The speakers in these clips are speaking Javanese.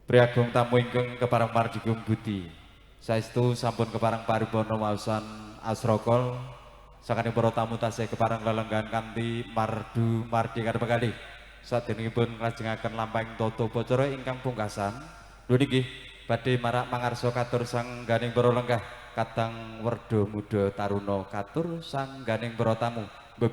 Priagung tamu ingkang kepareng mardigung budi. Saestu sampun kepareng paripurna waosan asrokol. Sakane para tamu tasih kepareng lelenggan kanthi mardu mardi kadhepe. Saderengipun nglajengaken lampahing tata bacara ingkang pungkasan. Lho niki badhe marak mangarsa katur sangganing para lenggah kadang werda muda taruna katur sangganing para tamu. Mbah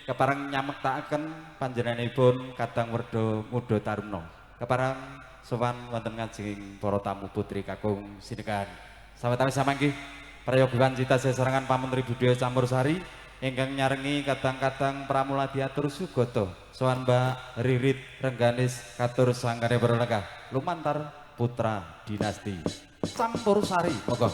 kepareng nyamektakaken panjenenganipun kadang werda muda taruna. Kepareng sowan wonten ngajeng para tamu putri kakung sinekan. Sawetawis samanggih prayogiwan cita sesarengan pamentri budaya campursari ingkang nyarengi kadang-kadang pramula diatur sugata. Sowan Mbak Ririt Rengganis katur sanggane para lenggah lumantar putra dinasti Campursari. Monggo.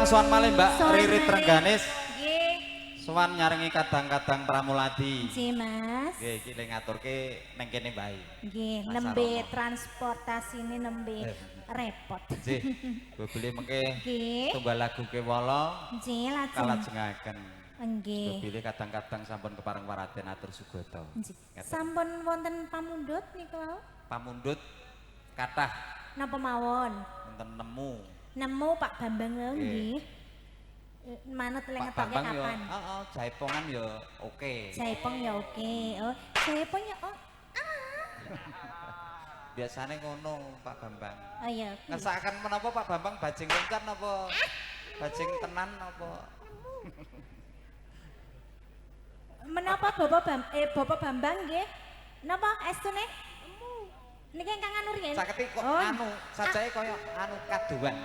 Sowan malih Mbak Ririt Rengganis. Nggih. Sowan nyarengi kadang-kadang pramuladi. Nggih, Mas. Nggih, iki le ngaturke ning kene bae. Nggih, nembe transportasine nembe repot. Nggih. Bebeli mengke Nggih. tunggal lagu kewala. Nggih, lajeng. Kalajengaken. Nggih. Bebeli kadang-kadang sampun kepareng paraten atur sugata. Nggih. Sampun wonten pamundhut niku wau? Pamundhut kathah Napa mawon? wonten nemu. Nemu Pak Bambang wau nggih. Manut le Pak ngetoke Bambang yo, kapan? heeh, jaipongan yo oke. Jaipong ya oke. Oh, Jaipong ya oh. Biasane ngono Pak Bambang. Oh iya. Ngesakaken menapa Pak Bambang bajing kencan napa bajing tenan napa? Menapa Bapak Bambang nggih? Napa estune? Niki ingkang anu riyen. Saketi kok Oh, anu, sajake kaya anu kaduan.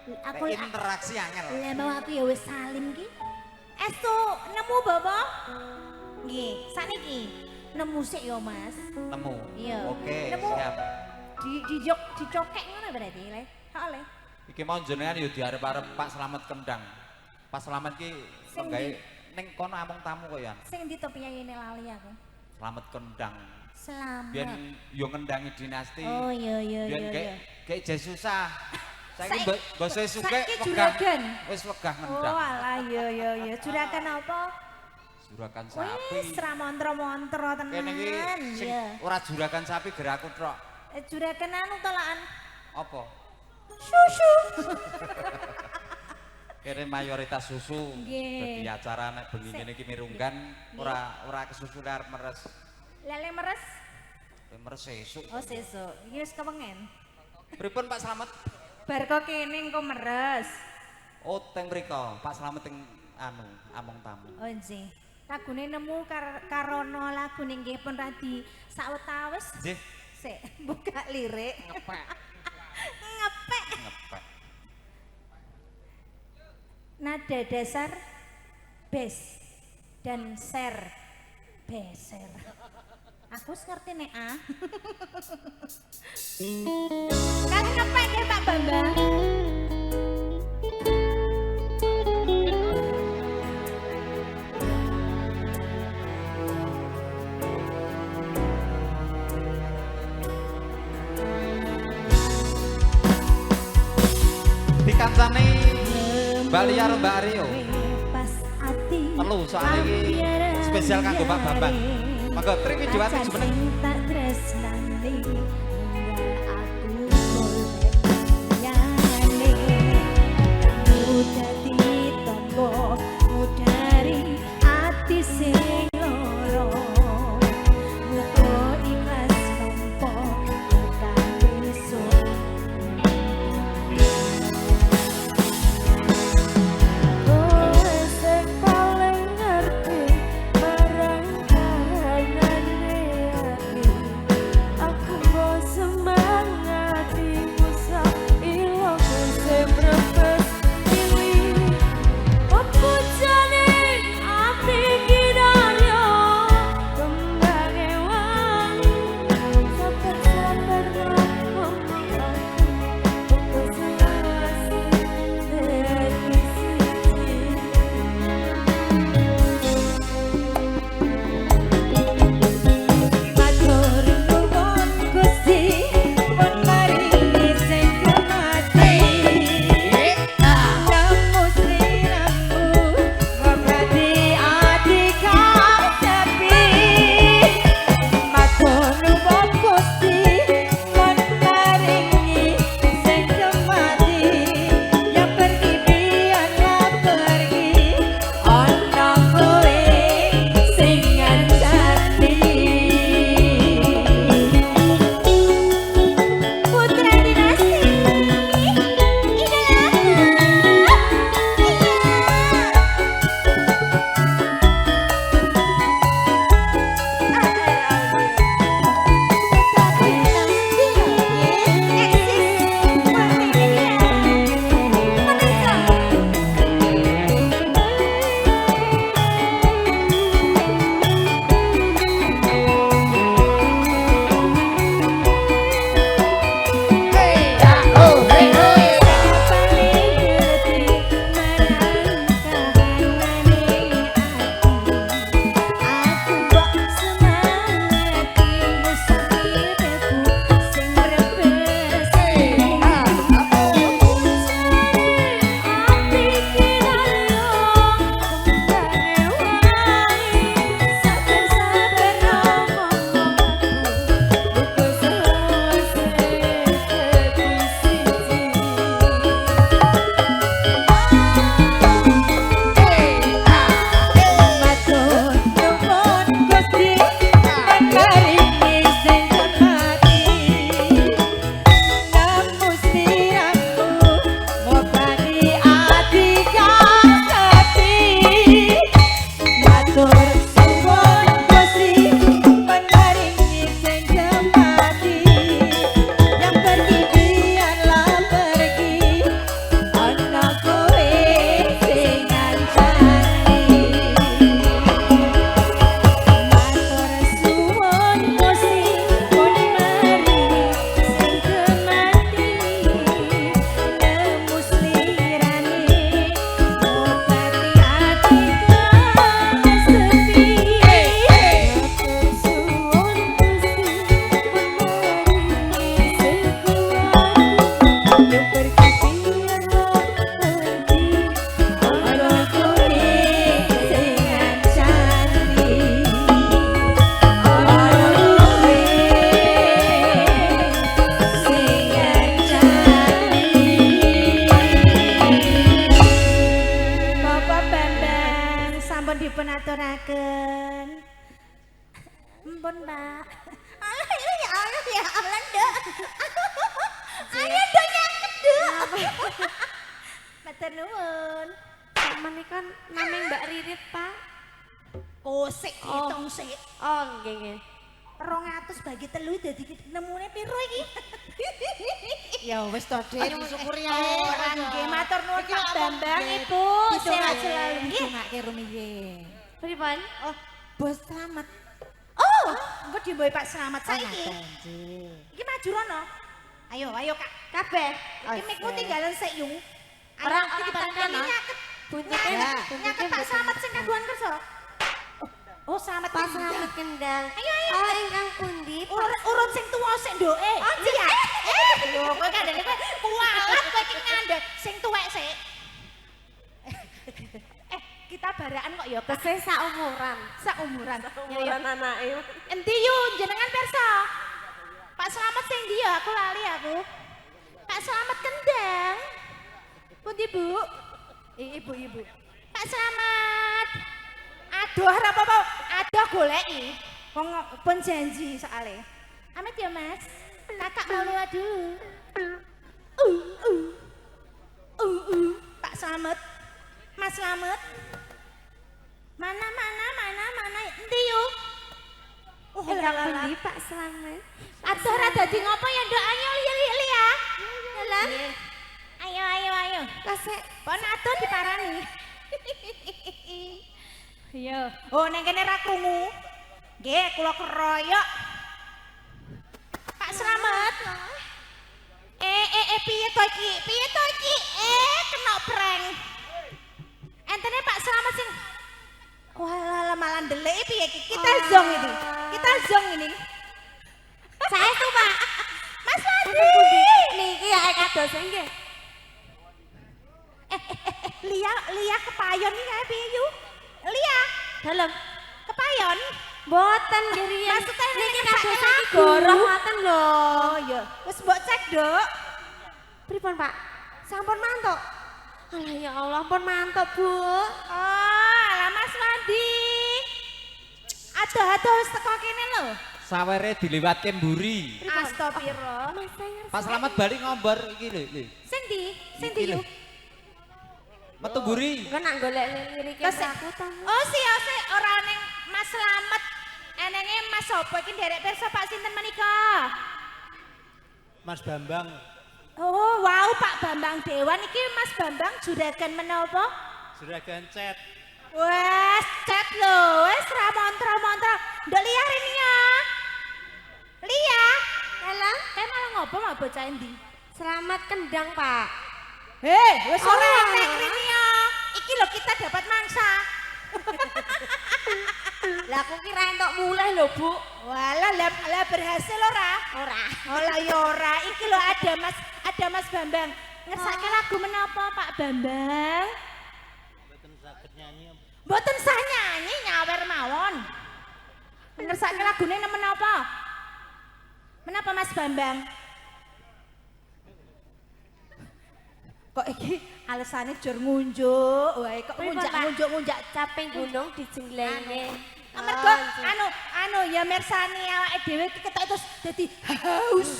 Aku Interaksi angel. Lah mau aku ya wis salim ki. Estu nemu Bapak? Nggih, sakniki nemu sik ya Mas. Nemu. Iya. Oke, Nemu. siap. Dicokek ngono berarti le. Hak le. Iki mau jenengan yo diarep-arep Pak Slamet Kendang. Pak Slamet ki Sing penggawe ning kono amung tamu kok ya. Sing ndi to piyayene lali aku. Slamet Kendang. Selamat. Biyen yo ngendangi dinasti. Oh iya iya Biyen iya. kayak jes susah. Saiki Saiki- basa suke saiki wegah. juragan. Wis wegah Oh ngendang. alah iya iya iya. Juragan apa? Juragan sapi. Wis ra montro-montro tenan. Kene iki sing Iya. ora juragan sapi geraku tok. Juragan anu tolaan. Apa? Susu. Kene mayoritas susu. Nggih. Dadi acara nek bengi ngene iki mirunggan ora kesusu arep meres. Lele meres. Meres sesuk. Oh sesuk. Iki wis kepengen. Pripun Pak Slamet? Bar kok kene engko meres. Oh, teng mriko, Pak Slamet teng anu, among tamu. Oh nggih. Lagune nemu karono lagune nggih pun radi sawetawis. Nggih, Sik, buka lirik. ngepek, Ngepek. ngepek. Nada dasar bes dan ser beser. Aku wis ngerti nek ah. Kan ngepek ya Pak Bambang. Dikancani Baliar Mbak Aryo. Pas ati. Perlu soal iki spesial kanggo Pak Bambang. Monggo Tri Widiwati jumeneng. Tak tresnani aku golek yane kamu dadi tombo dari ati sing loro muga ikhlas nampa tekan besok kowe sing paling ngerti marang kahanane ati dipun aturaken. Mpun, Mbak. Allah ya Allah ya Allah, Nduk. Ayo Nduk nyaket, Nduk. Matur nuwun. Menika namanya Mbak Ririt, Pak. Kosik hitung sik. Oh, nggih nggih. 200 bagi 3 dadi nemune piro iki? Ya wis to, Dik, disyukuri ae. Ora nggih matur nuwun Pak Bambang, Ibu. Sehat selalu nggih. Dongake rumiyin. Pripun? Oh, Bos Slamet. Oh, engko dimboy Pak Slamet saiki. Nggih. Iki maju rono. Ayo, ayo Kak. Kabeh. Iki mikmu tinggalan sik yung. Ora dipanteni no? nyaket. Buntutnya Nyaket Pak Slamet sing kagungan kersa. Oh, Slamet Pas kendang. Slamet kendang. Ayo, ayo. Oh, ingkang pundi? Urut sing tuwa sik ndoke. Oh, iya. Lho, kowe kandhane kowe kualat kowe iki ngandhut sing tuwek sik. Kita barakan kok ya, Kak. Tesih saumuran. Saumuran. Umuran anake. Endi yu jenengan persa? Pak Slamet sing ndi ya? Aku lali aku. Pak Slamet kendang. Pundi, Bu? Ibu. Pak Slamet. Aduh, ora apa-apa. Aduh goleki. Wong pun janji soalé. Amit ya, Mas. Kakak mau lewat dulu. Pak Slamet. Mas Slamet. Mana? Endi yu? Oh, Ingkang pundi Pak Slamet? aduh ora dadi ngopo ya, Nduk? Ayo li ya. Lah. Ayo. Kasek Pon aduh diparani. Iya. Oh, ning kene ra krungu. Nggih, kula keroyok. Pak Slamet. Piye to iki? Kena prank. Entene Pak Slamet sing walah malah ndelik piye iki? Kita zong ini. saya tuh, Pak. Mas Punten Wadi. pundi? Niki ya kados nggih. Lia kepayon iki kae piye yu? Lia, Dalem. kepayon. Boten diriyen. Maksudnya niki ngesake kados lagu. iki goroh ngoten lho. Oh iya, wis mbok cek, Dok. Pripun, Pak? Sampun mantuk. Alah ya Allah, pun mantuk, Bu. Oh, alah Mas Wadi. Aduh wis teko kene lho. Sawere diliwatke mburi. Astagfirullah. Mas saya Pas selamat balik ngombor iki lho. Sing ndi yu? Metu mburi. Engko nak golek lirik Terus, aku ta. oh siose ora ning Mas Slamet. Enenge Mas sapa iki nderek pirsa Pak sinten menika? Mas Bambang, Oh, wow Pak Bambang Dewan iki Mas Bambang juragan menapa? juragan Cet. Wes chat lho, wes ra montra-montra. Ndok Lia rene ya. Lia, Dalam malah ngopo mau bocah endi? selamat kendang, Pak. Hei, wes Oh. ora enek rene ya. Iki lho kita dapat mangsa. Lah aku kira entuk mulai lho, Bu. Walah, lah berhasil ora? Ora. Oh lah ya ora. Iki lho ada Mas Bambang. Ngersake lagu menapa Pak Bambang? Mboten saged nyanyi. Mboten sah nyanyi nyawer mawon. Ngersake lagune menapa? Menapa Mas Bambang? Kok iki alasannya jur ngunjuk, wae kok Pripun, Pak? ngunjuk-ngunjuk. Caping gunung dijenglenge. Mergo anu ya mirsani awake dhewe iki ketok terus dadi haus.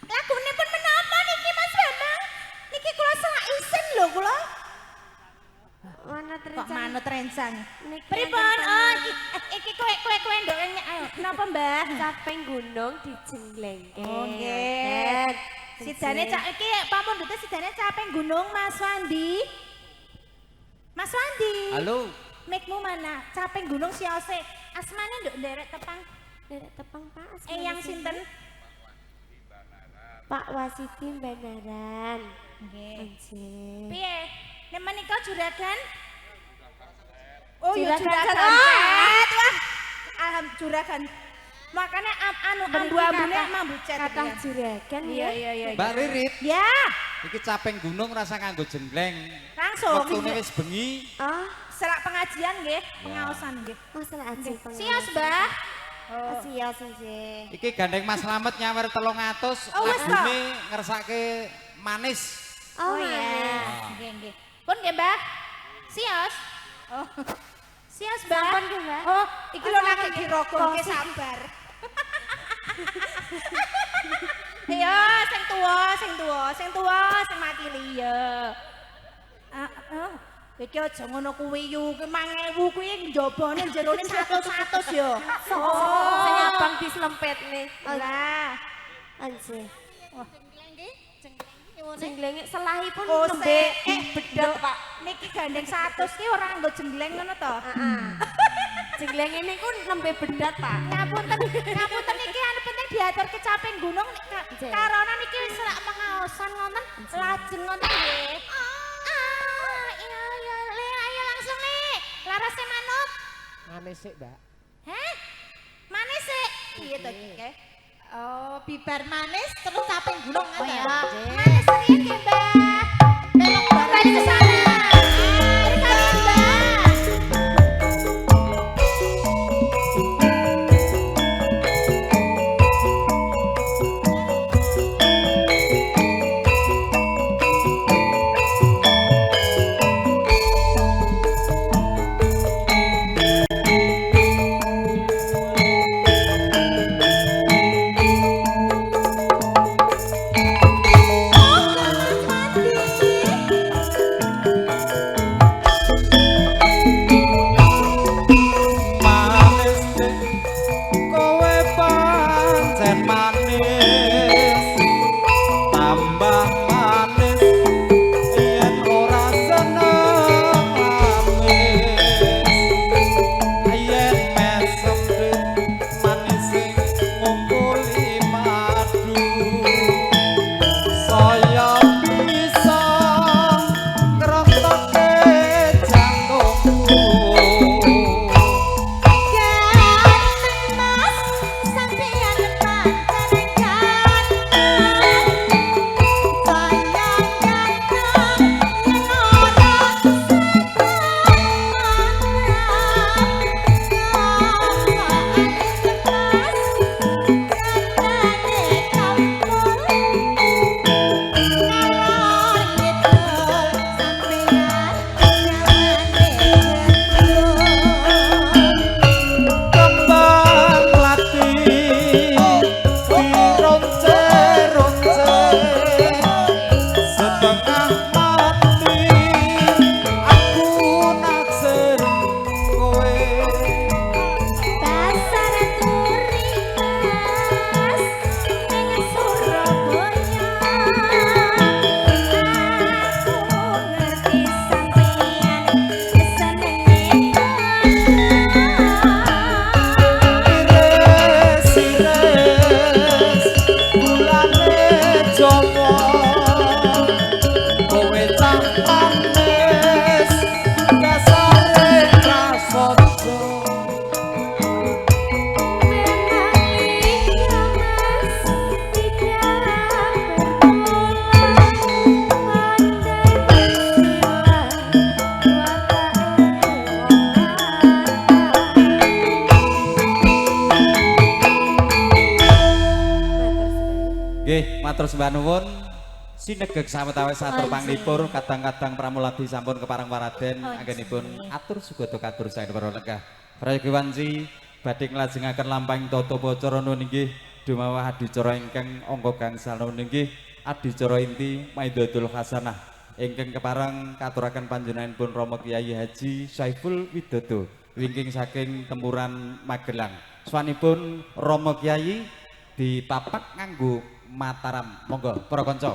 Lagune pun menapa niki Mas Bambang? Niki kula salah isin lho kula. Manut Kok rencana. manut rencang. Niki Pripun? enten Oh, tamu. iki kowe ndok ayo. Napa, Mbah? Caping gunung dijenglenge. Oh, nggih. Sidane cak iki pamundhute sidane caping gunung Mas Wandi. Mas Wandi. Halo. Mikmu mana? Caping gunung siose. Asmane nduk nderek tepang. Derek tepang, Pak. Yang sinten? Pak Wasiti Banaran. Nggih. Anjir. Piye? Nek menika juragan? Oh, ya Juragan juragan. Cet. Wah. Juragan. Makanya anu ambu-ambune mambu cet. Kathah iki. juragan Iya, ya. iya. Mbak Ririt, Ya, iki caping gunung rasa nganggo jengleng. langsung. Wektune wis bengi. Oh, Selak pengajian nggih, pengaosan nggih. masalah anjing pengen. Sios, Mbah. Oh, sios sih. Iki gandeng Mas Slamet nyawer 300, Oh, wis, lagune ngersake manis. Oh, iya. iya. Nggih, nggih. Pun nggih, Mbah. Sios. Oh. Sias, Mbak. Sampun ki, Mbak. Oh, Iki lho lagi dirogolke sabar. Ayo, sing tuwa, sing makili ya. Iki aja ngono kuwi yu, ki 5.000 kuwi njabane jerone 100 ya. Sing abang dislempetne. Lah, Anjir. Nyuwun Jenglenge selahipun oh nembe bedot, Pak. Niki gandeng 100 ki ora nggo jembleng ngono to? Heeh. Jenglenge niku nembe bedat, Pak. Ngapunten niki anu penting diatur kecapen gunung karena niki wis rak pengaosan ngoten lajeng ngoten nggih. Iya le ayo langsung nih. Larase manuk. manis sik, Mbak. Heh? Manis sih. Piye to iki? Oh, bibar manis terus caping gunung Oh ngoten. ya. Nggih. Manis riyen nggih, Mbak. Belok bareng ke sana. Mari kalian, Mbak. Manis kowe pancen manis tambah manis yen ora seneng lamis yen mesem manis sing ngumpuli madu saya bisa ngretokke jantungku kembang melati dironce-ronce setengah mati aku naksir kowe Dasar turingas ning Surabaya. Aku ngerti sampeyan senenge iris-iris bulane jowo kowe cah manis dasare prasaja Nggih, matur sembah nuwun. Sinegeg sawetawis atur panglipur, kadang-kadang pramuladi sampun kepareng paraden anggenipun atur sugata katur saen para lenggah. Prayogi wanci badhe nglajengaken lampahing tata pacara nuwun inggih dumawa adicara ingkang angka gangsal nuwun inggih adicara inti Maidatul Hasanah ingkang kepareng katuraken panjenenganipun Rama Kyai Haji Saiful Widodo wingking saking Tempuran Magelang. Swanipun Rama Kyai ditapak nganggo Mataram. Monggo para kanca.